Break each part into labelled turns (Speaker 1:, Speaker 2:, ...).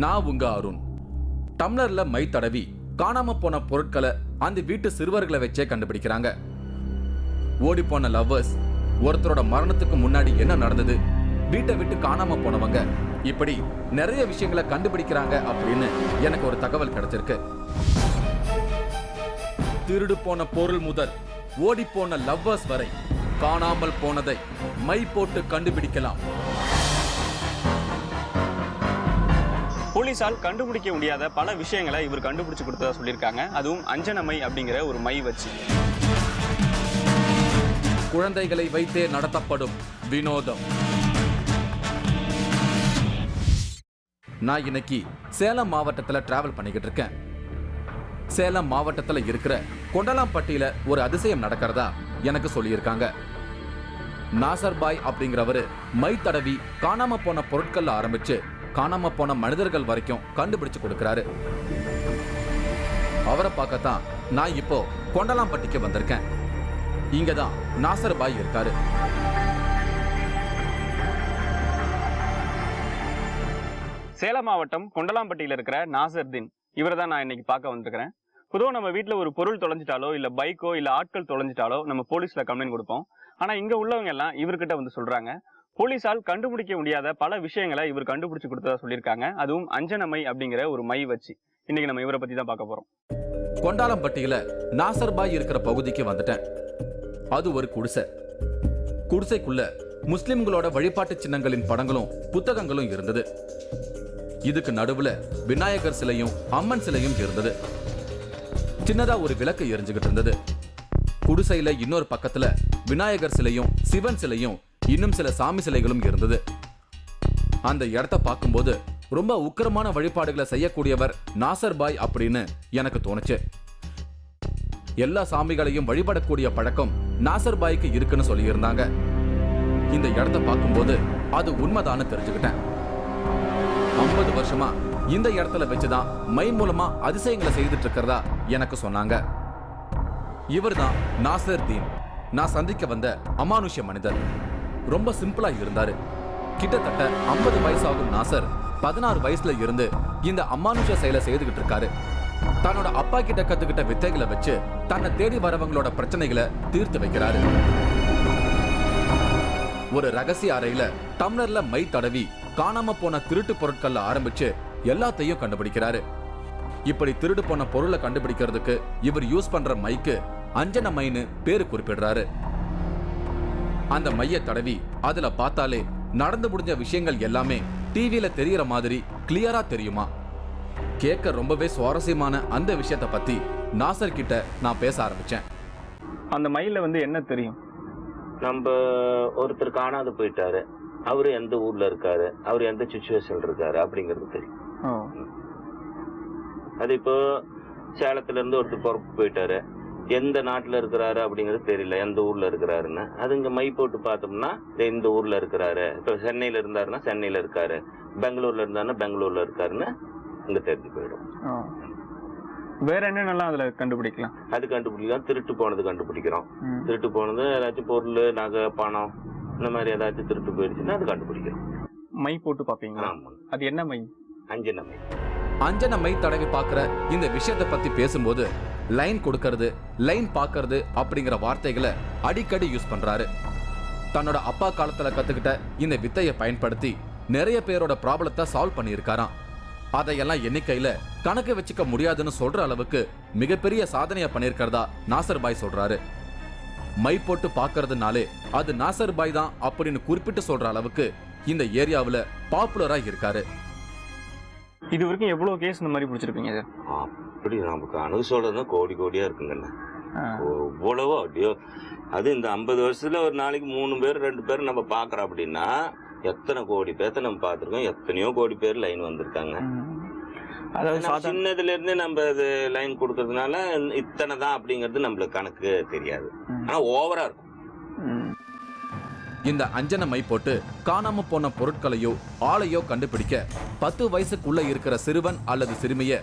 Speaker 1: நான் உங்க அருண். டம்ளர்ல மை தடவி காணாம போன பொருட்களை அந்த வீட்டு சிறுவர்களை வச்சே கண்டுபிடிக்கிறாங்க. ஓடி போன லவ்வர்ஸ், ஒருத்தரோட மரணத்துக்கு முன்னாடி என்ன நடந்தது, வீட்டை விட்டு காணாம போனவங்க, இப்படி நிறைய விஷயங்களை கண்டுபிடிக்கிறாங்க அப்படின்னு எனக்கு ஒரு தகவல் கிடைச்சிருக்கு. திருடு போன பொருள் முதல் ஓடி போன லவ்வர்ஸ் வரை காணாமல் போனதை மை போட்டு கண்டுபிடிக்கலாம்.
Speaker 2: போலீசால் கண்டுபிடிக்க முடியாத பல விஷயங்களை இவர் கண்டுபிடிச்சு கொடுத்ததா சொல்லியிருக்காங்க. அதுவும் அஞ்சன மை அப்படிங்கிற ஒரு மை வச்சு.
Speaker 1: குழந்தைகளை வைத்தே நடத்தப்படும் வினோதம். நான் இன்னைக்கு சேலம் மாவட்டத்துல டிராவல் பண்ணிக்கிட்டு இருக்கேன். சேலம் மாவட்டத்துல இருக்கிற கொண்டலாம்பட்டியில ஒரு அதிசயம் நடக்கிறதா எனக்கு சொல்லியிருக்காங்க. நாசர்பாய் அப்படிங்கிறவரு மை தடவி காணாம போன பொருட்கள்ல ஆரம்பிச்சு காணாம போன மனிதர்கள் வரைக்கும் கண்டுபிடிச்சு கொடுக்கிறாரு. அவரை பார்க்கத்தான் நான் இப்போ கொண்டலாம்பட்டிக்கு வந்திருக்கேன். இங்கதான் நாசர்பாய் இருக்காரு.
Speaker 2: சேலம் மாவட்டம் கொண்டலாம்பட்டியில இருக்கிற நாசர்தீன், இவரை தான் நான் இன்னைக்கு பார்க்க வந்திருக்கிறேன். பொதுவாக நம்ம வீட்டில் ஒரு பொருள் தொலைஞ்சிட்டாலோ இல்ல பைக்கோ இல்ல ஆட்கள் தொலைஞ்சிட்டாலோ நம்ம போலீஸ்ல கம்ப்ளைண்ட் கொடுப்போம். ஆனா இங்க உள்ளவங்க எல்லாம் இவர்கிட்ட வந்து சொல்றாங்க, போலீசால் கண்டுபிடிக்க முடியாத பல விஷயங்களை இவர் கண்டுபிடிச்சு கொடுத்ததா சொல்லியிருக்காங்க. அதுவும் அஞ்சனமை அப்படிங்கிற ஒரு மை வச்சு. இன்னைக்கு நம்ம இவரை பத்தி தான் பார்க்க போறோம்.
Speaker 1: கொண்டாலம்பட்டியில நாசர்பாய் இருக்கிற பகுதிக்கு வந்துட்டேன். அது ஒரு குடிசை. குடிசைக்குள்ள முஸ்லிம்களோட வழிபாட்டு சின்னங்களின் படங்களும் புத்தகங்களும் இருந்தது. இதுக்கு நடுவுல விநாயகர் சிலையும் அம்மன் சிலையும் இருந்தது. சின்னதா ஒரு விளக்கு எரிஞ்சுகிட்டு இருந்தது. குடிசையில இன்னொரு பக்கத்துல விநாயகர் சிலையும் சிவன் சிலையும் இன்னும் சில சாமி சிலைகளும் இருந்தது. அந்த இடத்த பார்க்கும்போது ரொம்ப உக்கிரமான வழிபாடுகளை செய்யக்கூடியவர் நாசர்பாய் அப்படின்னு எனக்கு தோணுச்சு. எல்லா சாமிகளையும் வழிபடக்கூடிய பழக்கம் நாசர்பாய்க்கு இருக்குன்னு சொல்லியிருந்தாங்க. இந்த இடத்த பார்க்கும்போது அது உண்மைதான்னு தெரிஞ்சுக்கிட்டேன். 50 வருஷமா இந்த இடத்துல வச்சுதான் மை மூலமா அதிசயங்களை செய்துட்டு இருக்கிறதா எனக்கு சொன்னாங்க. இவர்தான் நாசர்தீன். நான் சந்திக்க வந்த அமானுஷ்ய மனிதர். ரொம்ப சிம்பிளா இருந்தாரு. கிட்டத்தட்ட 50 வயசாகும் நாசர் 16 வயசுல இருந்து இந்த அமானுஷ செயலை செய்துகிட்டு இருக்காரு. தன்னோட அப்பா கிட்ட கத்துக்கிட்ட வித்தைகளை வச்சு தன்னை தேடி வரவங்களோட பிரச்சனைகளை தீர்த்து வைக்கிறாரு. ஒரு ரகசிய அறையில டம்ளர்ல மை தடவி காணாம போன திருட்டு பொருட்கள்ல ஆரம்பிச்சு எல்லாத்தையும் கண்டுபிடிக்கிறாரு. இப்படி திருடு போன பொருளை கண்டுபிடிக்கிறதுக்கு இவர் யூஸ் பண்ற மைக்கு அஞ்சன மைன்னு பேரு குறிப்பிடுறாரு. அந்த மைய தடவி அதுல பார்த்தாலே நடந்து முடிஞ்ச விஷயங்கள் எல்லாமே டிவியில தெரியற மாதிரி கிளியரா தெரியுமா. கேட்க ரொம்பவே சுவாரஸ்யமான அந்த விஷயத்தை பத்தி நாசர் கிட்ட நான் பேச ஆரம்பிச்சேன்.
Speaker 2: அந்த மைல வந்து என்ன தெரியும்?
Speaker 3: நம்ம ஒருத்தர் காணாது போயிட்டாரு, அவரு எந்த ஊர்ல இருக்காரு, அவரு எந்த சிச்சுவேஷன்ல இருக்காரு அப்படிங்கிறது தெரியும். அது இப்போ சேலத்துல இருந்து ஒருத்தர் பொறுப்பு போயிட்டாரு, எந்த நாட்டுல இருக்கிறாரு அப்படிங்கிறது தெரியல, எந்த ஊர்ல இருக்கிறாருன்னு. அது இங்க மை போட்டு பார்த்தோம்னா இந்த ஊர்ல இருக்கிறாரு. இப்போ சென்னையில இருந்தாருன்னா சென்னையில இருக்காரு, பெங்களூர்ல இருந்தாருன்னா பெங்களூர்ல இருக்காருன்னு இங்க தெரிஞ்சு போயிடும்.
Speaker 2: வேற என்னென்னலாம் அதுல கண்டுபிடிக்கலாம்? அது
Speaker 3: கண்டுபிடிக்கலாம். திருட்டு போனது கண்டுபிடிக்கிறோம். திருட்டு போனது ஏதாச்சும் பொருள், நகை, பணம், இந்த மாதிரி ஏதாச்சும் திருட்டு போயிடுச்சுன்னா அது கண்டுபிடிக்கிறோம்.
Speaker 2: மை போட்டு பாப்பீங்களா? அது என்ன my?
Speaker 3: Anjana my.
Speaker 1: Anjana my தடவி பார்க்கிற இந்த விஷயத்தை பத்தி பேசும்போது லைன் கொடுக்கறது, லைன் பார்க்கறது அப்படிங்கிற வார்த்தைகளை அடிக்கடி யூஸ் பண்றாரு. தன்னோட அப்பா காலத்துல கத்துக்கிட்ட இந்த வித்தையை பயன்படுத்தி நிறைய பேரோட ப்ராப்ளத்தை சால்வ் பண்ணியிருக்காராம். அதையெல்லாம் எண்ணிக்கையில கணக்கு வச்சுக்க முடியாதுன்னு சொல்ற அளவுக்கு மிகப்பெரிய சாதனையை பண்ணியிருக்கிறதா நாசர்பாய் சொல்றாரு. மை போட்டு பார்க்கறதுனாலே அது நாசர்பாய் தான் அப்படின்னு குறிப்பிட்டு சொல்ற அளவுக்கு இந்த ஏரியாவுல பாப்புலரா இருக்காரு.
Speaker 2: இது வரைக்கும் எவ்வளவு கேஸ் இந்த மாதிரி பிடிச்சிருப்பீங்க?
Speaker 3: அப்படி நமக்கு அணுகு சொல்றது கோடி கோடியா இருக்குங்கண்ணா. எவ்வளவோ அப்படியோ. அது இந்த 50 வருஷத்துல ஒரு நாளைக்கு 3 பேர் 2 பேர் நம்ம பாக்குறோம் அப்படின்னா எத்தனை கோடி பேர்த்த நம்ம பார்த்திருக்கோம். எத்தனையோ கோடி பேர் லைன் வந்திருக்காங்க. அதாவது சின்னதுல இருந்து நம்ம இது லைன் கொடுக்கறதுனால இத்தனை தான் அப்படிங்கிறது நம்மளுக்கு கணக்கு தெரியாது. ஆனா ஓவரா இருக்கும்.
Speaker 1: இந்த அஞ்சன மை போட்டு காணாம போன பொருட்களையோ ஆளையோ கண்டுபிடிக்க 10 வயசுக்குள்ள இருக்கிற சிறுவன் அல்லது சிறுமிய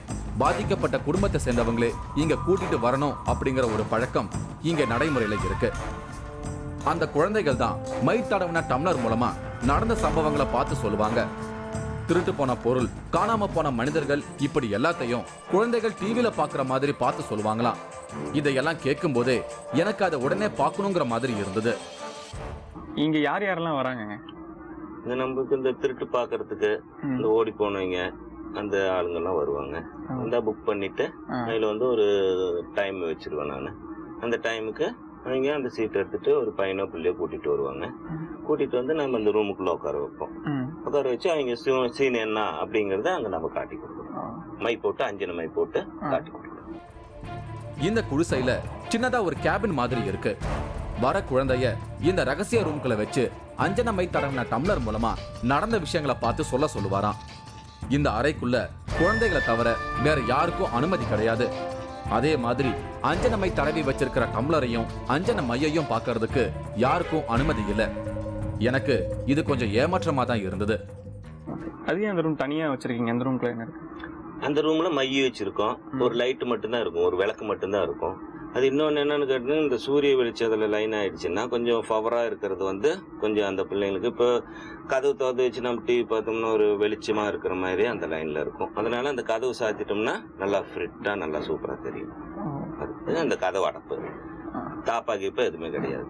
Speaker 1: பாதிக்கப்பட்ட குடும்பத்தை சேர்ந்தவங்களே இங்க கூட்டிட்டு வரணும் அப்படிங்கிற ஒரு பழக்கம் இங்க நடைமுறையில இருக்கு. அந்த குழந்தைகள் தான் மை தடவின டம்ளர் மூலமா நடந்த சம்பவங்களை பார்த்து சொல்லுவாங்க. திருட்டு போன பொருள், காணாம போன மனிதர்கள், இப்படி எல்லாத்தையும் குழந்தைகள் டிவில பாக்குற மாதிரி பார்த்து சொல்லுவாங்களாம். இதையெல்லாம் கேட்கும் போதே எனக்கு அதை உடனே பார்க்கணுங்கிற மாதிரி இருந்தது.
Speaker 2: இங்க யார் யாரெல்லாம் வராங்க?
Speaker 3: இந்த நமக்கு இந்த திருட்டு பாக்குறதுக்கு இந்த ஓடி போனவங்க அந்த ஆளுங்கெல்லாம் வருவாங்க. அந்த புக் பண்ணிட்டு அதில் வந்து ஒரு டைம் வச்சிருவேன் நான். அந்த டைமுக்கு அவங்க அந்த சீட் எடுத்துட்டு ஒரு பையனோ பிள்ளையோ கூட்டிட்டு வருவாங்க. கூட்டிட்டு வந்து நம்ம இந்த ரூமுக்குள்ள உட்கார வைப்போம். உட்கார வச்சு அவங்க சீன் என்ன அப்படிங்கறத அங்க நம்ம காட்டி கொடுக்கணும். மை போட்டு அஞ்சனை மை போட்டு காட்டி கொடுக்கணும்.
Speaker 1: இந்த குடிசையில சின்னதா ஒரு கேபின் மாதிரி இருக்கு. வர குழந்தைய இந்த ரகசிய ரூம்குள்ள வச்சு அஞ்சனை மை தடவின டம்ளர் மூலமா நடந்த விஷயங்களை பார்த்து சொல்லுவாராம். இந்த அறைக்குள்ள குழந்தைகளை தவிர வேற யாருக்கும் அனுமதி கிடையாது. அதே மாதிரி அஞ்சனை மை தடவி வச்சிருக்கிற டம்ளரையும் அஞ்சனை மையையும் பார்க்கறதுக்கு யாருக்கும் அனுமதி இல்லை. எனக்கு இது கொஞ்சம் ஏமாற்றமா தான் இருந்தது.
Speaker 2: அதே அந்த ரூம் தனியா வச்சிருக்கீங்க? அந்த ரூம்ல என்ன இருக்கு?
Speaker 3: அந்த ரூம்ல மைய வச்சிருக்கோம். ஒரு லைட் மட்டும்தான் இருக்கும், ஒரு விளக்கு மட்டும்தான் இருக்கும். அது இன்னொன்று என்னன்னு கேட்டீங்கன்னா, இந்த சூரிய வெளிச்சத்துல லைன் ஆயிடுச்சுன்னா கொஞ்சம் பவரா இருக்கிறது வந்து கொஞ்சம் அந்த பிள்ளைங்களுக்கு இப்போ கதவு திறந்து வச்சு நம்ம டிவி பார்த்தோம்னா ஒரு வெளிச்சமா இருக்கிற மாதிரி அந்த லைன்ல இருக்கும். அதனால அந்த கதவு சாத்திட்டோம்னா நல்லா ஃபிட்டா நல்லா சூப்பரா தெரியும். அது அந்த கதவு அடப்பு, தாப்பாக்கிப்ப எதுவுமே கிடையாது.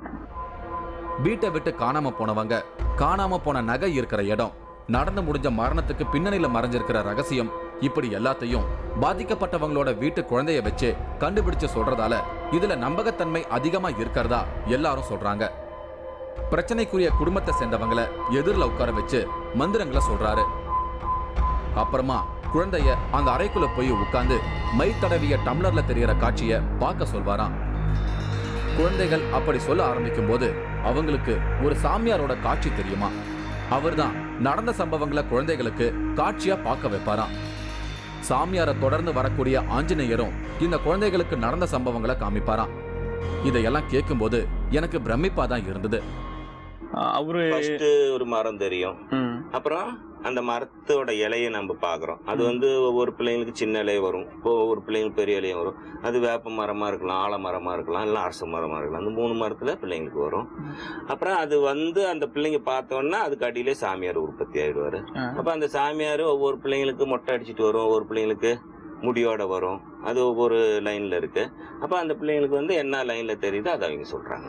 Speaker 1: வீட்டை விட்டு காணாம போனவங்க, காணாம போன நகை இருக்கிற இடம், நடந்து முடிஞ்ச மரணத்துக்கு பின்னணியில மறைஞ்சிருக்கிற ரகசியம், இப்படி எல்லாத்தையும் பாதிக்கப்பட்டவங்களோட வீட்டு குழந்தைய வச்சு கண்டுபிடிச்சு சொல்றதால இதுல நம்பகத்தன்மை அதிகமா இருக்கிறதா எல்லாரும் சொல்றாங்க. பிரச்சனைக்குரிய குடும்பத்தை சேர்ந்தவங்களை எதிரில உட்கார வச்சு மந்திரங்களை சொல்றாரு. அப்புறமா குழந்தைய அந்த அறைக்குள்ள போய் உட்கார்ந்து மை தடவிய டம்ளர்ல தெரியற காட்சிய பார்க்க சொல்வாராம். குழந்தைகள் அப்படி சொல்ல ஆரம்பிக்கும் போது அவங்களுக்கு ஒரு சாமியாரோட காட்சி தெரியுமா. அவர்தான் நடந்த சம்பவங்களை குழந்தைகளுக்கு காட்சியா பார்க்க வைப்பாராம். சாமியாரை தொடர்ந்து வரக்கூடிய ஆஞ்சநேயரும் இந்த குழந்தைகளுக்கு நடந்த சம்பவங்களை காமிப்பாராம். இதையெல்லாம் கேட்கும்போது எனக்கு பிரமிப்பா தான் இருந்தது.
Speaker 2: அவரு
Speaker 3: ஒரு மரம் தெரியும், அப்புறம் அந்த மரத்தோட இலையை நம்ம பாக்குறோம். அது வந்து ஒவ்வொரு பிள்ளைங்களுக்கு சின்ன இலைய வரும், ஒவ்வொரு பிள்ளைங்களுக்கு பெரிய இலையும் வரும். அது வேப்ப மரமா இருக்கலாம், ஆல மரமா இருக்கலாம், இல்லை அரச மரமா இருக்கலாம். அந்த 3 மரத்துல பிள்ளைங்களுக்கு வரும். அப்புறம் அது வந்து அந்த பிள்ளைங்க பார்த்தோம்னா அதுக்கு அடியிலே சாமியார் உற்பத்தி ஆயிடுவாரு. அப்ப அந்த சாமியார் ஒவ்வொரு பிள்ளைங்களுக்கு மொட்டை அடிச்சுட்டு வரும், ஒவ்வொரு பிள்ளைங்களுக்கு முடியோட வரும். அது ஒவ்வொரு லைன்ல இருக்கு. அப்ப அந்த பிள்ளைங்களுக்கு வந்து என்ன லைன்ல தெரியுதோ அதை அவங்க சொல்றாங்க.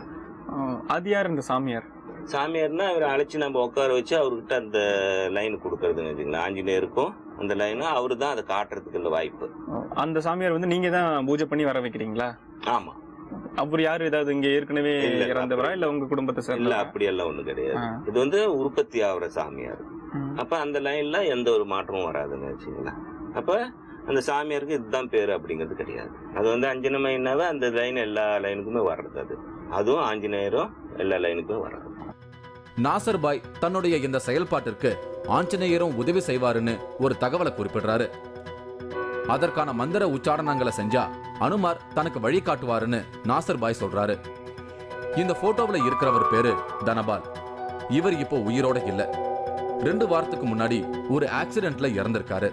Speaker 2: அது யார் இந்த சாமியார்?
Speaker 3: சாமியார்னா அவரை அழைச்சி நம்ம உட்கார வச்சு அவர்கிட்ட அந்த லைன் கொடுக்கறதுன்னு வச்சுங்களேன். ஆஞ்சநேயருக்கும் அந்த லைனும் அவரு தான் அதை காட்டுறதுக்கு இந்த வாய்ப்பு.
Speaker 2: அந்த சாமியார் வந்து நீங்க தான் பூஜை பண்ணி வர வைக்கிறீங்களா?
Speaker 3: ஆமா.
Speaker 2: அவர் யாரு? ஏதாவது இங்க ஏற்கனவே இறந்தவரா இல்ல உங்க குடும்பத்தை சேர்ந்த?
Speaker 3: இல்ல, அப்படி எல்லாம் ஒண்ணு கிடையாது. இது வந்து உற்பத்தி ஆகுற சாமியார். அப்ப அந்த லைன்ல எந்த ஒரு மாற்றமும் வராதுன்னு வச்சுங்களேன். அப்ப அந்த சாமியாருக்கு இதுதான் பேரு அப்படிங்கிறது கிடையாது. அது வந்து அஞ்சனமைனாவே அந்த லைன் எல்லா லைனுக்குமே வர்றது. அதுவும் ஆஞ்சநேயரும் எல்லா லைனுக்குமே வர்றது.
Speaker 1: நாசர் பாய் தன்னுடைய இந்த செயல்பாட்டிற்கு ஆஞ்சநேயரும் உதவி செய்வாருன்னு ஒரு தகவலை குறிப்பிடுறாரு. அதற்கான மந்திர உச்சாரணங்களை செஞ்சா அனுமார் தனக்கு வழி காட்டுவாருன்னு நாசர் பாய் சொல்றாரு. இந்த போட்டோவில் இருக்கிறவர் பேரு தனபால். இவர் இப்போ உயிரோட இல்ல. 2 வாரத்துக்கு முன்னாடி ஒரு ஆக்சிடென்ட்ல இறந்திருக்காரு.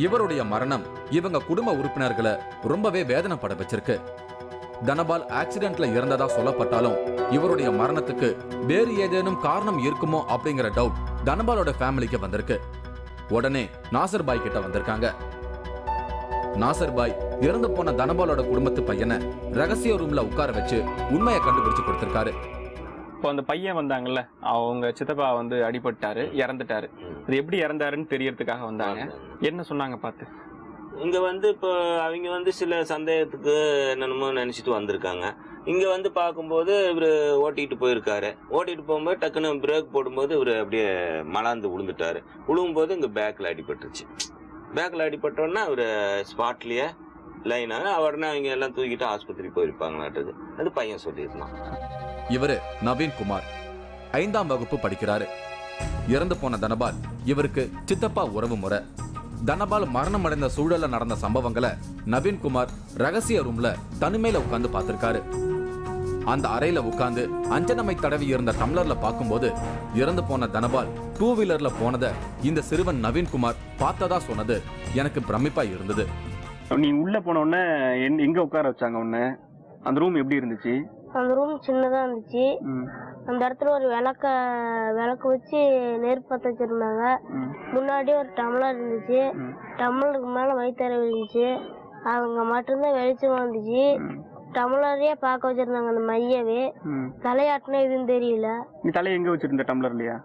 Speaker 1: இவருடைய மரணம் இவங்க குடும்ப உறுப்பினர்களை ரொம்பவே வேதனைப்பட வச்சிருக்கு. தனபால் ஆக்சிடென்ட்ல இறந்ததா சொல்லப்பட்டாலும் இவருடைய மரணத்துக்கு வேறு ஏதேனும் காரணம் இருக்குமோ அப்படிங்கிற டவுட் தனபாலோட ஃபேமிலிக்கு வந்திருக்கு. உடனே நாசர் பாய் கிட்ட வந்திருக்காங்க. நாசர் பாய் இறந்து போன தனபாலோட குடும்பத்து பையனை ரகசிய ரூம்ல உட்கார வச்சு உண்மையை கண்டுபிடிச்சு கொடுத்திருக்காரு.
Speaker 2: இப்போ அந்த பையன் வந்தாங்கல்ல, அவங்க சித்தப்பா வந்து அடிபட்டாரு, இறந்துட்டாரு. அது எப்படி இறந்தாருன்னு தெரியறதுக்காக வந்தாங்க. என்ன சொன்னாங்க பார்த்து?
Speaker 3: இங்க வந்து இப்போ அவங்க வந்து சில சந்தேகத்துக்கு என்னென்னமோ நினைச்சிட்டு வந்திருக்காங்க. இங்க வந்து பார்க்கும்போது இவரு ஓட்டிட்டு போயிருக்காரு. ஓட்டிட்டு போகும்போது டக்குன்னு பிரேக் போடும்போது இவரு அப்படியே மலாந்து விழுந்துட்டாரு. விழுகும்போது இங்க பேக்ல அடிபட்டுருச்சு. பேக்ல அடிபட்டோன்னா அவரு ஸ்பாட்லயே லைனாக உடனே அவங்க எல்லாம் தூக்கிட்டு ஆஸ்பத்திரி போயிருப்பாங்களாட்டது. அது பையன் சொல்லியிருந்தான்.
Speaker 1: இவரு நவீன் குமார் 5ஆம் வகுப்பு படிக்கிறாரு. இறந்து போன தனபால் இவருக்கு சித்தப்பா உறவு முறை. தனபால் மரணம் அடைந்த சூழல்ல நடந்த சம்பவங்களை நவீன்குமார் ரகசிய ரூம்ல தனிமையில உட்கார்ந்து பார்த்திருக்காரு. அந்த அறையில உட்கார்ந்து அஞ்சனமை தடவி இருந்த டம்ளர்ல பார்க்கும்போது இறந்து போன தனபால் 2 வீலர்ல போனதை இந்த சிறுவன் நவீன்குமார் பார்த்ததா சொன்னது எனக்கு பிரமிப்பா இருந்தது.
Speaker 2: நீ உள்ள போன உடனே எங்க உட்கார வச்சாங்க? உடனே அந்த ரூம் எப்படி இருந்துச்சு?
Speaker 4: அந்த ரூம் சின்னதா இருந்துச்சு. அந்த இடத்துல ஒரு விளக்கு வச்சு நெருப்பு பற்ற வச்சிருந்தாங்க. முன்னாடி ஒரு டம்ளர் இருந்துச்சு. டம்ளருக்கு மேலே மைத்தரை இருந்துச்சு. அவங்க மட்டும்தான் வெளிச்சமா இருந்துச்சு. டம்ளரையே பார்க்க வச்சிருந்தாங்க அந்த மையவே. தலையாட்டினா எதுவும் தெரியல.
Speaker 2: நீ தலையை எங்க வச்சிருந்த டம்ளர் இல்லையா?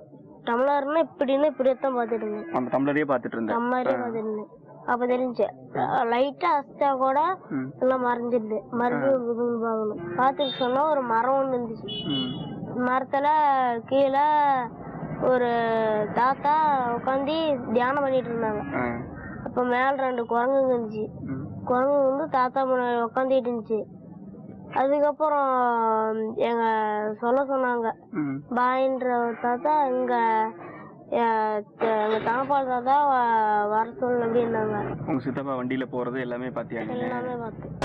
Speaker 4: டம்ளர்னா இப்படியத்தான் பார்த்துட்டு இருந்தேன்.
Speaker 2: அந்த டம்ளரையே பார்த்துட்டு இருந்தேன்.
Speaker 4: டம்ளரே பார்த்துட்டு இருந்தேன். அப்ப தெரிஞ்சு லைட்டா அஸ்தா கூட எல்லாம் மறைஞ்சிருது. மறுபடியும் பார்க்கணும். பார்த்துட்டு சொன்னா ஒரு மரம் ஒண்ணு இருந்துச்சு. மரத்துல கீழே ஒரு தாத்தா உட்காந்து தியானம் பண்ணிட்டு இருந்தாங்க. அப்ப மேல 2 குரங்குங்க இருந்துச்சு. குரங்கு வந்து தாத்தா முன்னாடி உட்காந்துட்டு இருந்துச்சு. அதுக்கப்புறம் எங்க சொன்னாங்க பாயின்ற ஒரு தாத்தா எங்க தாப்பால் தாத்தா வர சொல்லு அப்படின்னாங்க.
Speaker 2: உங்க சித்தப்பா வண்டியில போறது எல்லாமே பாத்தியா?
Speaker 4: எல்லாமே பார்த்தேன்.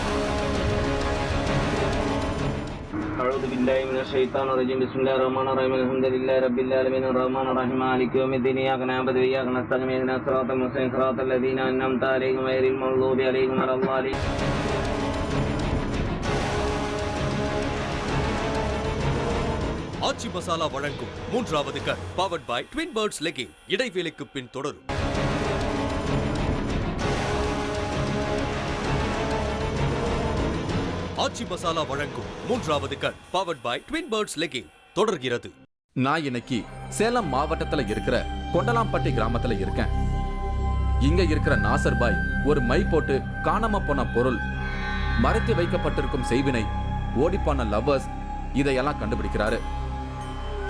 Speaker 3: أعوذ بالله من الشيطان الرجيم بسم الله الرحمن الرحيم الحمد لله رب العالمين الرحمن الرحيم مالك يوم الدين إياك نعبد وإياك نستعين اهدنا الصراط المستقيم صراط الذين أنعمت عليهم غير المغضوب عليهم ولا الضالين.
Speaker 5: ஆச்சி மசாலா வழங்கும் 3வது cut powered by Twin Birds leggings. இடைவேளைக்கு பின் தொடரும். ஆச்சி மசாலா வழங்கும் 3வது cut powered by Twin Birds leggings தொடர்கிறது.
Speaker 1: நான் இன்னைக்கு சேலம் மாவட்டத்துல இருக்கிற கொண்டலாம்பட்டி கிராமத்துல இருக்கேன். இங்க இருக்கிற நாசர் பாய் ஒரு மை போட்டு காணாம போன பொருள், மறைத்து வைக்கப்பட்டிருக்கும் செய்வினை, ஓடிப்போன லவ்வர்ஸ் இதையெல்லாம் கண்டுபிடிக்கிறாரு.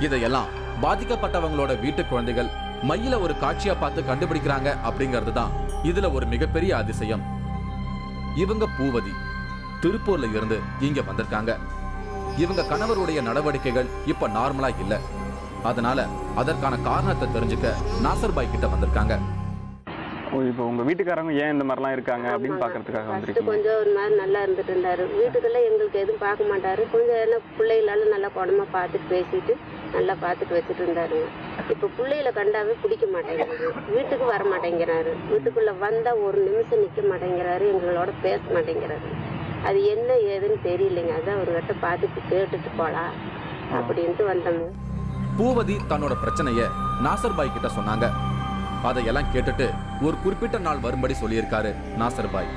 Speaker 1: இதையெல்லாம் பாதிக்கப்பட்டவங்களோட வீட்டு குழந்தைகள் மையில ஒரு காட்சியா பார்த்து கண்டுபிடிக்கிறாங்க அப்படிங்கிறது தான் இதுல ஒரு மிகப்பெரிய அதிசயம். இவங்க பூவதி திருப்பூர்ல இருந்து இங்க வந்திருக்காங்க. இவங்க கணவருடைய நடவடிக்கைகள் இப்ப நார்மலா இல்ல. அதனால அதற்கான காரணத்தை தெரிஞ்சுக்க நாசர் பாய் கிட்ட வந்திருக்காங்க.
Speaker 2: இப்போ உங்க வீட்டுக்காரங்க ஏன் இந்த மாதிரிலாம் இருக்காங்க அப்படின்னு பாக்குறதுக்காக வந்திருக்கீங்க.
Speaker 6: கொஞ்சம் ஒரு மாதிரி நல்லா இருந்துட்டு இருந்தாரு. வீட்டுக்குள்ள எங்களுக்கு எதுவும் பார்க்க மாட்டாரு. கொஞ்சம் என்ன பிள்ளைகளால நல்லா குடமா பார்த்துட்டு பேசிட்டு நல்லா பார்த்துட்டு வச்சுட்டு இருந்தாரு. இப்போ பிள்ளைகளை கண்டாவே பிடிக்க மாட்டேங்கிறாரு. வீட்டுக்கு வர மாட்டேங்கிறாரு. வீட்டுக்குள்ள வந்தா ஒரு நிமிஷம் நிக்க மாட்டேங்கிறாரு. எங்களோட பேச மாட்டேங்கிறாரு. அது என்ன ஏதுன்னு தெரியலைங்க. அதான் ஒரு கிட்ட பார்த்துட்டு கேட்டுட்டு போலாம் அப்படின்ட்டு வந்தோம்.
Speaker 1: பூவதி தன்னோட பிரச்சனைய நாசர் பாய் கிட்ட சொன்னாங்க. அதையெல்லாம் கேட்டுட்டு ஒரு குறிப்பிட்ட நாள் வரும்படி சொல்லியிருக்காரு நாசர் பாய்.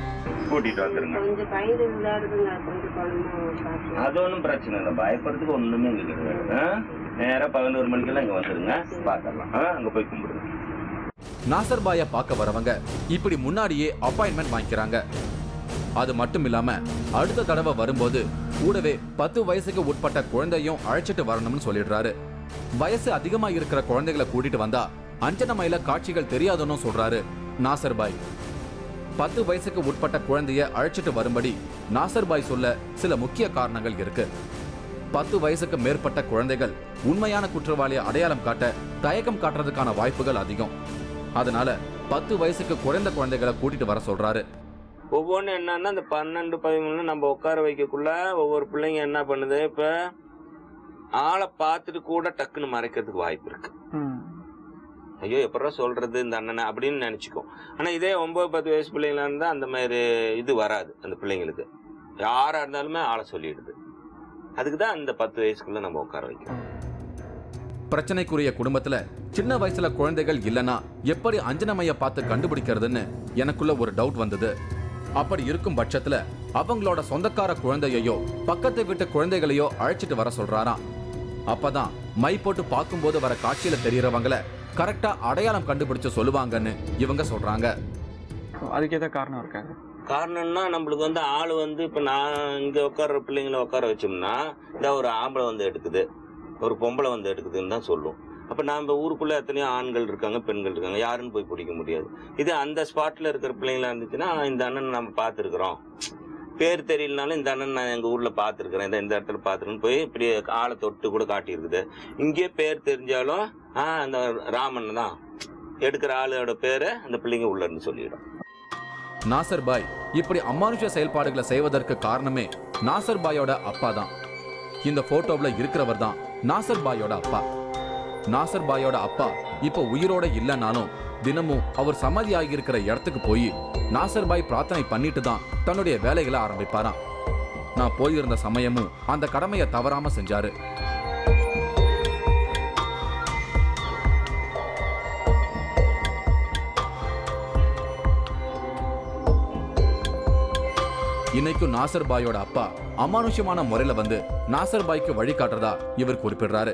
Speaker 3: கூட்டிட்டு வந்துருங்க.
Speaker 6: கொஞ்சம் பயந்து விளையாடுதுங்க. கொஞ்சம் குழம்பு
Speaker 3: அது ஒன்றும் பிரச்சனை இல்லை. பயப்படுறதுக்கு ஒண்ணுமே இங்க கிடையாது. நேரா 11 மணிக்கெல்லாம் இங்க வந்துருங்க. பாக்கலாம். அங்க போய் கும்பிடுங்க.
Speaker 1: நாசர் பாய பார்க்க வரவங்க இப்படி முன்னாடியே அப்பாயின்மெண்ட் வாங்கிக்கிறாங்க. அது மட்டும் இல்லாம அடுத்த தடவை வரும்போது கூடவே 10 வயசுக்கு உட்பட்ட குழந்தையும் அழைச்சிட்டு வரணும்னு சொல்லிடுறாரு. வயசு அதிகமா இருக்கிற குழந்தைகளை கூட்டிட்டு வந்தா அஞ்சனமையில காட்சிகள் தெரியாதுன்னு சொல்றாரு நாசர் பாய். 10 வயசுக்கு உட்பட்ட குழந்தைய அழைச்சிட்டு வரும்படி நாசர் பாய் சொல்ல சில முக்கிய காரணங்கள் இருக்கு. 10 வயசுக்கு மேற்பட்ட குழந்தைகள் உண்மையான குற்றவாளியை அடையாளம் காட்ட தயக்கம் காட்டுறதுக்கான வாய்ப்புகள் அதிகம். அதனால 10 வயசுக்கு குறைந்த குழந்தைகளை கூட்டிட்டு வர சொல்றாரு.
Speaker 3: ஒவ்வொன்று என்னன்னா இந்த 12, 13 நம்ம உட்கார வைக்கக்குள்ள ஒவ்வொரு பிள்ளைங்க என்ன பண்ணுது, இப்ப ஆளை பார்த்துட்டு கூட டக்குன்னு மறைக்கிறதுக்கு வாய்ப்பு இருக்கு. ஐயோ எப்படா சொல்றது இந்த அண்ணனை அப்படின்னு நினைச்சுக்கும். ஆனா இதே 9, 10 வயசு பிள்ளைங்களா இருந்தா அந்த மாதிரி இது வராது. அந்த பிள்ளைங்களுக்கு யாரா இருந்தாலுமே ஆளை சொல்லிடுது. அதுக்குதான் அந்த 10 வயசுக்குள்ள நம்ம உட்கார வைக்கிறோம்.
Speaker 1: பிரச்சனைக்குரிய குடும்பத்துல சின்ன வயசுல குழந்தைகள் இல்லனா எப்படி அஞ்சனமைய பார்த்து கண்டுபிடிக்கிறதுன்னு எனக்குள்ள ஒரு டவுட் வந்தது. அப்படி இருக்கும் பட்சத்துல அவங்களோட சொந்தக்கார குழந்தையோ பக்கத்தை விட்டு குழந்தைகளையோ அழைச்சிட்டு வர சொல்றாராம். அப்பதான் மை போட்டு பார்க்கும்போது வர காட்சியில தெரியறவங்களை கரெக்டா அடையாளம் கண்டுபிடிச்சு சொல்லுவாங்கன்னு இவங்க சொல்றாங்க.
Speaker 2: அதுக்கு ஏதாவது காரணம் இருக்காங்க?
Speaker 3: காரணம்னா நம்மளுக்கு வந்து ஆள் வந்து இப்ப நான் இங்க உட்கார்ற பிள்ளைங்களை உட்கார வச்சோம்னா இந்த ஒரு ஆம்பளை வந்து எடுக்குது, ஒரு பொம்பளை வந்து எடுக்குதுன்னு தான் சொல்லும். அப்ப நம்ம ஊருக்குள்ள எத்தனையோ ஆண்கள் இருக்காங்க, பெண்கள் இருக்காங்க, யாருன்னு போய் பிடிக்க முடியாது. இது அந்த ஸ்பாட்ல இருக்கிற பிள்ளைங்களா இருந்துச்சுன்னா இந்த அண்ணன் நம்ம பார்த்துருக்குறோம், பேர் தெரியலனாலும் இந்த அண்ணன் நான் எங்க ஊர்ல பார்த்துருக்கிறேன், இந்த இடத்துல பார்த்துருன்னு போய் இப்படி ஆளை தொட்டு கூட காட்டியிருக்குது. இங்கேயே பேர் தெரிஞ்சாலும் அந்த ராமன் தான் எடுக்கிற ஆளோட பேரை அந்த பிள்ளைங்க உள்ள இருந்து சொல்லிடும்.
Speaker 1: நாசர் பாய் இப்படி அமானுஷ செயல்பாடுகளை செய்வதற்கு காரணமே நாசர் பாயோட அப்பா தான். இந்த போட்டோவில் இருக்கிறவர் தான் நாசர் பாயோட அப்பா. நாசர் பாயோட அப்பா இப்ப உயிரோட இல்லைனாலும் தினமும் அவர் சமாதி ஆகியிருக்கிற இடத்துக்கு போய் நாசர் பாய் பிரார்த்தனை பண்ணிட்டு தான் தன்னுடைய வேலைகளை ஆரம்பிப்பாராம். நான் போயிருந்த சமயமும் அந்த கடமையை தவறாம செஞ்சாரு. இன்னைக்கும் நாசர் பாயோட அப்பா அமானுஷ்யமான முறையில வந்து நாசர் பாய்க்கு வழிகாட்டுறதா இவர் குறிப்பிடுறாரு.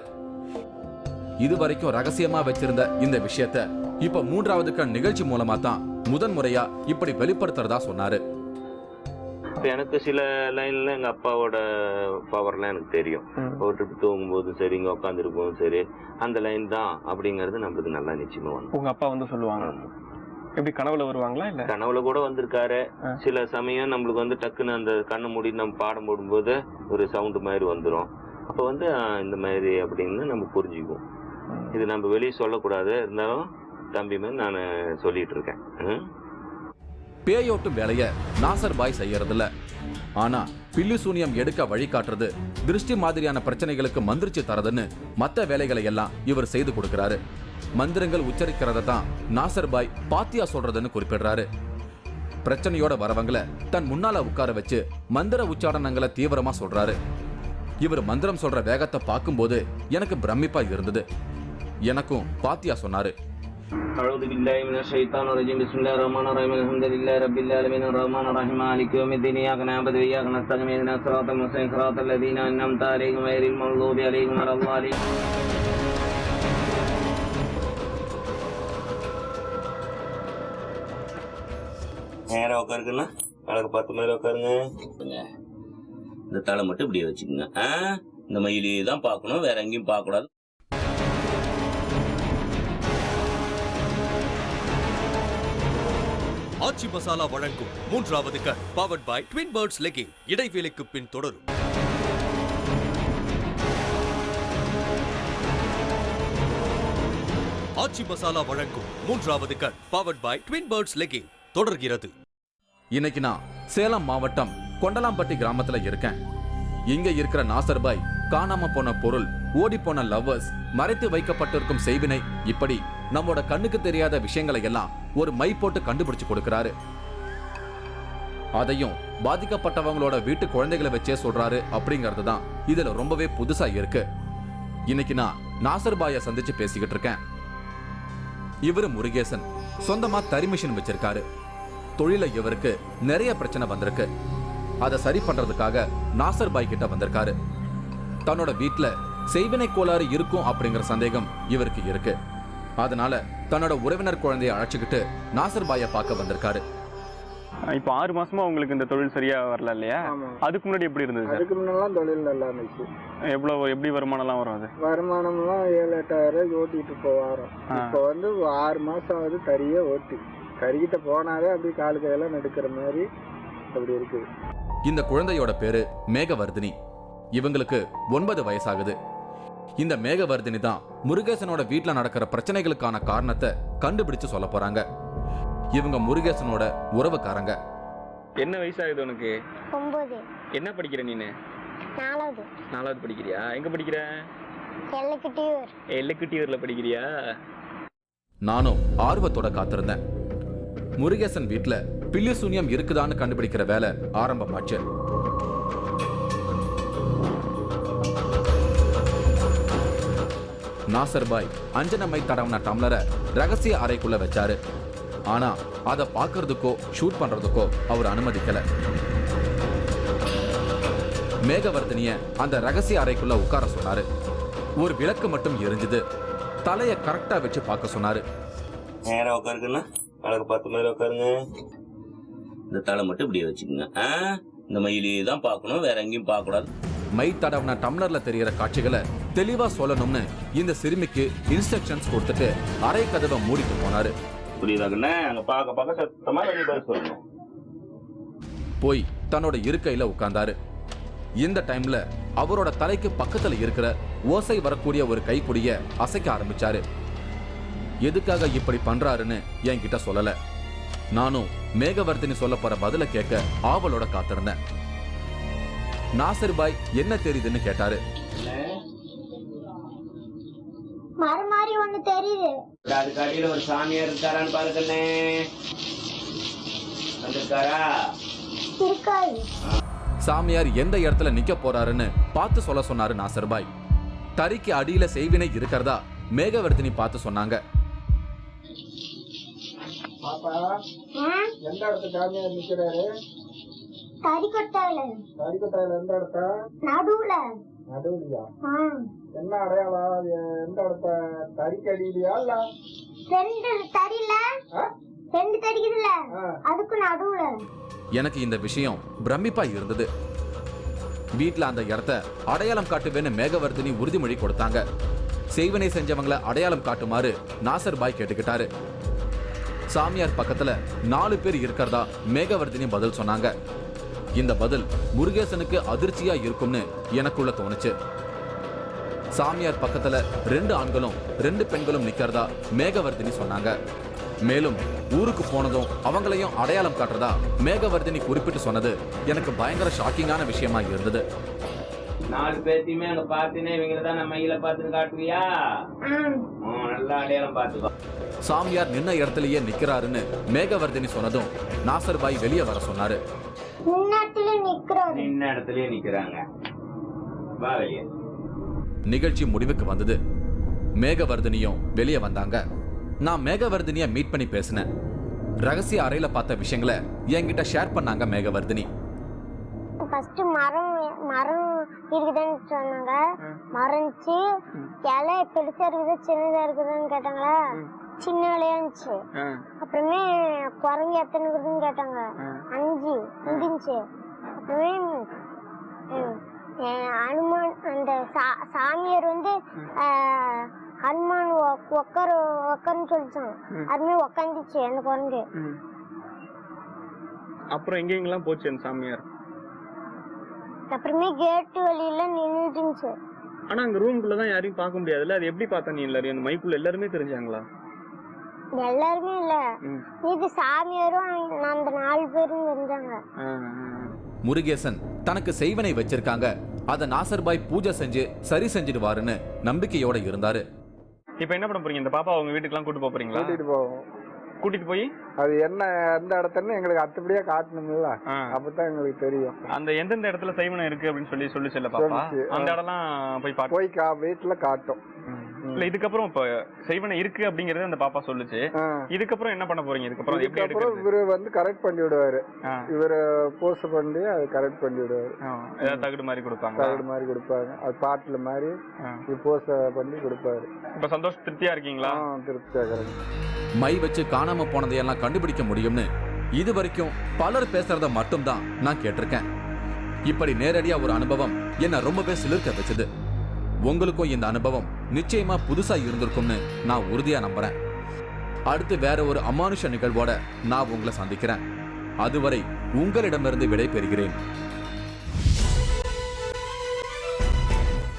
Speaker 1: இதுவரைக்கும் ரகசியமா வச்சிருந்த இந்த விஷயத்த இப்ப 3வது கண் நிகழ்ச்சி மூலமா தான் முதன் முறையா இப்படி வெளிப்படுத்துறதா சொன்னாரு.
Speaker 3: எனக்கு சில லைன்ல எங்க அப்பாவோட பவர்லாம் எனக்கு தெரியும். ஒரு ட்ரிப் தூங்கும்போதும் சரி, இங்க உட்காந்துருக்கும் சரி, அந்த லைன் தான் அப்படிங்கறது நம்மளுக்கு நல்லா நிச்சயமா வந்து.
Speaker 2: உங்க அப்பா வந்து சொல்லுவாங்க. எப்படி கனவுல வருவாங்களா இல்ல?
Speaker 3: கனவுல கூட வந்திருக்காரு. சில சமயம் நம்மளுக்கு வந்து டக்குன்னு அந்த கண்ணை மூடி நம்ம பாடம் போடும்போது ஒரு சவுண்ட் மாதிரி வந்துடும். அப்ப வந்து இந்த மாதிரி அப்படின்னு நம்ம புரிஞ்சுக்குவோம். இது நம்ம வெளியே சொல்லக்கூடாது, இருந்தாலும் தம்பி மாதிரி நான் சொல்லிட்டு இருக்கேன்.
Speaker 1: பேயோட்டும் வேலைய நாசர் பாய் செய்யறதில்ல. ஆனா பில்லி சூனியம் எடுக்க வழிகாட்டுறது, திருஷ்டி மாதிரியான பிரச்சனைகளுக்கு மந்திரிச்சு தரதுன்னு மத்த வேலைகளை எல்லாம் இவர் செய்து கொடுக்கிறாரு. மந்திரங்கள் உச்சரிக்கிறத தான் நாசர் பாய் பாத்தியா சொல்றதுன்னு குறிப்பிடுறாரு. பிரச்சனையோட வரவங்களை தன் முன்னால உட்கார வச்சு மந்திர உச்சாரணங்களை தீவிரமா சொல்றாரு. இவர் மந்திரம் சொல்ற வேகத்தை பார்க்கும்போது எனக்கு பிரமிப்பா இருந்தது. எனக்கும் பாத்தியா சொன்னாரு.
Speaker 3: أعوذ بالله من الشيطان الرجيم بسم الله الرحمن الرحيم الحمد لله رب العالمين الرحمن الرحيم مالك يوم الدين إياك نعبد وإياك نستعين اهدنا الصراط المستقيم صراط الذين أنعمت عليهم غير المغضوب عليهم ولا الضالين. நேரா உட்காருக்குன்னா அழகு 10 மேல உட்காருங்க. இந்த தலை மட்டும் இப்படியே வச்சுக்கோங்க. இந்த மயிலே தான் பார்க்கணும், வேற எங்கேயும் பார்க்கக்கூடாது.
Speaker 5: ஆச்சி மசாலா வழங்கும் 3வது கண் powered by Twin Birds leggings. இடைவேளைக்கு பின் தொடரும். ஆச்சி மசாலா வழங்கும் 3வது கண் powered by Twin Birds leggings தொடர்கிறது.
Speaker 1: இன்னைக்கு நான் சேலம் மாவட்டம் கொண்டலாம்பட்டி கிராமத்துல இருக்கேன். இங்க இருக்கிற நாசர் பாய் காணாம போன பொருள், ஓடி போன லவ்வர்ஸ், மறைத்து வைக்கப்பட்டிருக்கும் செய்வினை, இப்படி நம்மோட கண்ணுக்கு தெரியாத விஷயங்களை எல்லாம் ஒரு மை போட்டு கண்டுபிடிச்சு கொடுக்கிறாரு. அதையும் பாதிக்கப்பட்டவங்களோட வீட்டு குழந்தைகளை வச்சே சொல்றாரு அப்படிங்கிறது தான் இதுல ரொம்பவே புதுசா இருக்கு. இன்னைக்கு நான் நாசர் பாயை சந்திச்சு பேசிக்கிட்டு இருக்கேன். இவரு முருகேசன். சொந்தமா தறி மிஷின் வச்சிருக்காரு. தொழில இவருக்கு நிறைய பிரச்சனை வந்திருக்கு. அதை சரி பண்றதுக்காக நாசர் பாய் கிட்ட வந்திருக்காரு. தன்னோட வீட்டுல செய்வினை கோளாறு இருக்கும் அப்படிங்கிற சந்தேகம் இவருக்கு இருக்கு. அதனால தன்னோட உறவினர் குழந்தைய அழைச்சுக்கிட்டு நாசர் பாயை பார்க்க வந்திருக்காரு.
Speaker 2: இப்போ 6 மாசமா உங்களுக்கு இந்த தொழில் சரியா வரல இல்லையா? அதுக்கு முன்னாடி எப்படி இருந்தது சார்?
Speaker 7: அதுக்கு முன்னெல்லாம் தொழில் நல்லா இருந்துச்சு.
Speaker 2: எப்படி வருமானம்லாம் வரும்? அது
Speaker 7: வருமானம்லாம் 7-8 ஓட்டிட்டு போவாரோம். இப்போ வந்து 6 மாசம் ஆகுது தறியே ஓட்டி. கறிக்கிட்ட போனாவே அப்படி காலு கையெல்லாம் நடுக்கிற மாதிரி அப்படி இருக்குது.
Speaker 1: இந்த குழந்தையோட பேரு மேகவர்தினி. இவங்களுக்கு 9 வயசாகுது. இந்த மேகவர்தினி தான் முருகேசனோட வீட்டுல நடக்கிற பிரச்சனைகளுக்கான காரணத்தை கண்டுபிடிச்சு சொல்ல போறாங்க. இவங்க முருகேசனோட உறவுக்காரங்க.
Speaker 2: என்ன வயசாகுது உனக்கு?
Speaker 4: 9.
Speaker 2: என்ன படிக்கிற நீனு?
Speaker 4: 4வது.
Speaker 2: 4வது படிக்கிறியா? எங்க படிக்கிற?
Speaker 4: எல்லைக்குட்டியூர்ல
Speaker 2: படிக்கிறியா?
Speaker 1: நானும் ஆர்வத்தோட காத்திருந்தேன். முருகேசன் வீட்டுல பில்லி சூனியம் இருக்குதான்னு கண்டுபிடிக்கிற வேலை ஆரம்பமாச்சு. நாசர் பாய் அஞ்சனமை தடவன டம்ளரை ரகசிய அறைக்குள்ள வச்சாரு. ஆனா அதை பார்க்கறதுக்கோ ஷூட் பண்றதுக்கோ அவர் அனுமதிக்கல. மேகவர்தனிய அந்த ரகசிய அறைக்குள்ள உட்கார சொன்னாரு. ஒரு விளக்கு மட்டும் எரிஞ்சுது. தலைய கரெக்டா வச்சு பார்க்க சொன்னாரு.
Speaker 3: நேரா உட்காருக்குன்னா அழகு 10 மேல உட்காருங்க. இந்த தலை மட்டும் இப்படியே வச்சுக்கோங்க. இந்த மயிலே தான் பார்க்கணும், வேற எங்கேயும் பார்க்கக்கூடாது.
Speaker 1: மை தடவன டம்ளர்ல தெரியற காட்சிகளை தெளிவா சொல்லணும்னு இந்த சிறுமிக்கு இன்ஸ்ட்ரக்ஷன்ஸ் கொடுத்துட்டு அறை கதவை மூடிட்டு போனாரு.
Speaker 3: புரியுதாங்கண்ணே? அங்க பார்க்க சத்தமா வெளியே பதில் சொல்லணும்.
Speaker 1: போய் தன்னோட இருக்கையில உட்கார்ந்தாரு. இந்த டைம்ல அவரோட தலைக்கு பக்கத்துல இருக்கிற ஓசை வரக்கூடிய ஒரு கைப்பிடிய அசைக்க ஆரம்பிச்சாரு. எதுக்காக இப்படி பண்றாருன்னு என்கிட்ட சொல்லல. நானும் மேகவர்தினி சொல்ல போற பதில கேட்க ஆவலோட காத்திருந்தேன். நாசர் பாய் என்ன தெரியுதுன்னு கேட்டாரு.
Speaker 4: மறுமாறி ஒண்ணு தெரியுது.
Speaker 3: அதுக்கு அடியில ஒரு சாமியார் இருக்காரான்னு பாருங்கண்ணே. வந்திருக்காரா?
Speaker 4: இருக்காது.
Speaker 1: சாமியார் எந்த இடத்துல நிக்க போறாருன்னு பார்த்து சொல்ல சொன்னாரு நாசர் பாய். தறிக்கு அடியில செய்வினை இருக்கிறதா மேகவர்தினி பார்த்து சொன்னாங்க.
Speaker 7: பாப்பா எந்த இடத்துல சாமியார் நிக்கிறாரு?
Speaker 4: கறிக்கொட்டாயில
Speaker 7: எந்த இடத்த?
Speaker 4: நடுவுல.
Speaker 7: நடுவுலையா? என்ன அடையாளம்? எந்த இடத்த? தறிக்கடியிலையா இல்ல?
Speaker 4: ரெண்டு தறியில 2 தறிக்குதுல்ல, அதுக்கு நடுவுல.
Speaker 1: எனக்கு இந்த விஷயம் பிரமிப்பா இருந்தது. வீட்டுல அந்த இடத்த அடையாளம் காட்டுவேன்னு மேகவர்தினி உறுதிமொழி கொடுத்தாங்க. செய்வனை செஞ்சவங்களை அடையாளம் காட்டுமாறு நாசர் பாய் கேட்டுக்கிட்டாரு. சாமியார் பக்கத்துல 4 பேர் இருக்கிறதா மேகவர்தினி பதில் சொன்னாங்க. இந்த பதில் முருகேசனுக்கு அதிர்ச்சியா இருக்கும்னு எனக்குள்ள தோணுச்சு. சாமியார் பக்கத்துல 2 ஆண்களும் 2 பெண்களும் நிக்கிறதா மேகவர்தினி சொன்னாங்க. மேலும் ஊருக்கு போனதும் அவங்களையும் அடையாளம் காட்டுறதா மேகவர்தினி குறிப்பிட்டு சொன்னது எனக்கு பயங்கர ஷாக்கிங்கான விஷயமா இருந்தது.
Speaker 3: 4 பேர்த்தையுமே அங்க பாத்துனே இவங்கதான் நம்ம மையில பாத்துட்டு காட்டுவியா? நல்லா அடையாளம் பாத்துக்கோ.
Speaker 1: சாமியார் நின்ன இடத்துலயே நிக்கிறாருன்னு மேகவர்தினி சொன்னதும் நாசர் பாய் வெளியே வர சொன்னாரு.
Speaker 3: நின்ன இடத்துலயே நிக்கிறாங்க, வா வெளியே.
Speaker 1: நிகழ்ச்சி முடிவுக்கு வந்தது. மேகவர்தினியும் வெளியே வந்தாங்க. நான் மேகவர்தினிய மீட் பண்ணி பேசினேன். ரகசிய அறையில பார்த்த விஷயங்களை என்கிட்ட ஷேர் பண்ணாங்க மேகவர்தினி.
Speaker 4: ஃபர்ஸ்ட் மரம் இருக்குதுன்னு சொன்னாங்க. மறைஞ்சு இலை பெருசா இருக்குது சின்னதா இருக்குதுன்னு கேட்டாங்களா, சின்ன இலையா இருந்துச்சு. அப்புறமே குரங்கு எத்தனை இருக்குதுன்னு கேட்டாங்க, 5 இருந்துச்சு. அப்புறமே அனுமான் அந்த சாமியார் வந்து ஹனுமான் உக்காருன்னு சொல்லிச்சான். அதுமே உக்காந்துச்சு அந்த குரங்கு.
Speaker 2: அப்புறம் எங்கெங்கெல்லாம் போச்சு அந்த சாமியார்?
Speaker 4: அப்புறமே கேட்டு வழியில நின்னுட்டு இருந்துச்சு.
Speaker 2: ஆனா அங்க ரூம்குள்ளதான் யாரையும் பார்க்க முடியாதுல்ல, அது எப்படி பார்த்தா நீ எல்லாரையும்? அந்த மைக்குள்ள எல்லாருமே தெரிஞ்சாங்களா?
Speaker 4: எல்லாருமே இல்ல, இது சாமியாரும் அந்த 4 பேரும் தெரிஞ்சாங்க.
Speaker 1: முருகேசன் தனக்கு செய்வனை வச்சிருக்காங்க, அத நாசர் பாய் பூஜை செஞ்சு சரி செஞ்சிடுவாருன்னு நம்பிக்கையோட இருந்தாரு.
Speaker 2: இப்ப என்ன பண்ண போறீங்க? இந்த பாப்பா உங்க வீட்டுக்கு எல்லாம் கூட்டு போறீங்களா?
Speaker 7: கூட்டிட்டு போவோம்.
Speaker 2: கூட்டிட்டு போய்
Speaker 7: அது என்ன எந்த இடத்துன்னு எங்களுக்கு அத்துப்படியா காட்டணும்ல, அப்பதான் எங்களுக்கு தெரியும்.
Speaker 2: அந்த எந்தெந்த இடத்துல செய்வனம் இருக்கு அப்படின்னு சொல்லி செல்ல பாப்பா அந்த இடம்லாம் போய்
Speaker 7: வீட்டுல காட்டும்.
Speaker 2: இல்ல இதுக்கப்புறம் இப்ப செய்வனை இருக்கு அப்படிங்கறது அந்த பாப்பா சொல்லுச்சு. இதுக்கப்புறம் என்ன பண்ண போறீங்க? இதுக்கப்புறம்
Speaker 7: இவரு வந்து கரெக்ட் பண்ணி விடுவாரு. இவரு போஸ்ட் பண்ணி அது கரெக்ட் பண்ணி விடுவாரு.
Speaker 2: ஏதாவது தகுடு மாதிரி கொடுப்பாங்க.
Speaker 7: தகுடு மாதிரி கொடுப்பாங்க. அது பாட்டுல மாதிரி போஸ்ட் பண்ணி கொடுப்பாரு.
Speaker 2: இப்ப சந்தோஷ திருப்தியா இருக்கீங்களா?
Speaker 7: திருப்தியா இருக்கு.
Speaker 1: மை வச்சு காணாம போனதையெல்லாம் கண்டுபிடிக்க முடியும்னு இது வரைக்கும் பலர் பேசுறத மட்டும்தான் நான் கேட்டிருக்கேன். இப்படி நேரடியா ஒரு அனுபவம் என்ன ரொம்பவே சிலிர்க்க வச்சது. உங்களுக்கும் இந்த அனுபவம் நிச்சயமா புதுசா இருந்திருக்கும்னு நான் உறுதியா நம்புறேன். அடுத்து வேற ஒரு அமானுஷ நிகழ்வோட நான் உங்களை சந்திக்கிறேன். அதுவரை உங்களிடமிருந்து விடை பெறுகிறேன்.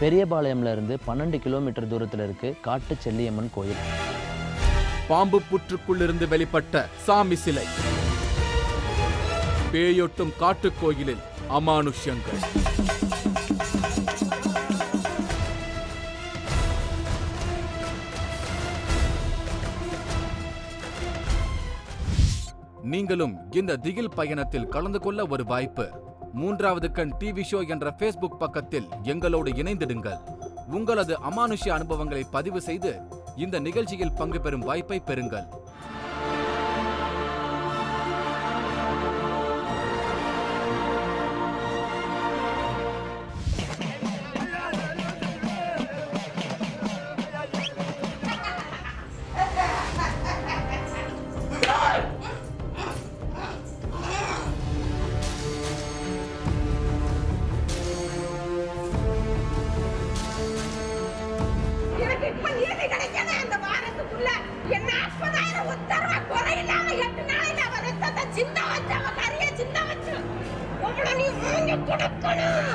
Speaker 8: பெரியபாளையம்ல இருந்து 12 கிலோமீட்டர் தூரத்துல இருக்கு காட்டு செல்லியம்மன் கோயில்.
Speaker 1: பாம்பு புற்றுக்குள்ளிருந்து வெளிப்பட்ட சாமி சிலை, பேயொட்டும் காட்டுக்கோயிலில் அமானுஷ்யங்கள். நீங்களும் இந்த திகில் பயணத்தில் கலந்து கொள்ள ஒரு வாய்ப்பு. 3வது கண் டிவி ஷோ என்ற Facebook பக்கத்தில் எங்களோடு இணைந்திடுங்கள். உங்களது அமானுஷ்ய அனுபவங்களை பதிவு செய்து இந்த நிகழ்ச்சியில் பங்கு பெறும் வாய்ப்பை பெறுங்கள்.
Speaker 9: சின்ன வச்சு அவ கரிய சின்ன வச்சு உங்களை நீ கொடுக்கணும்.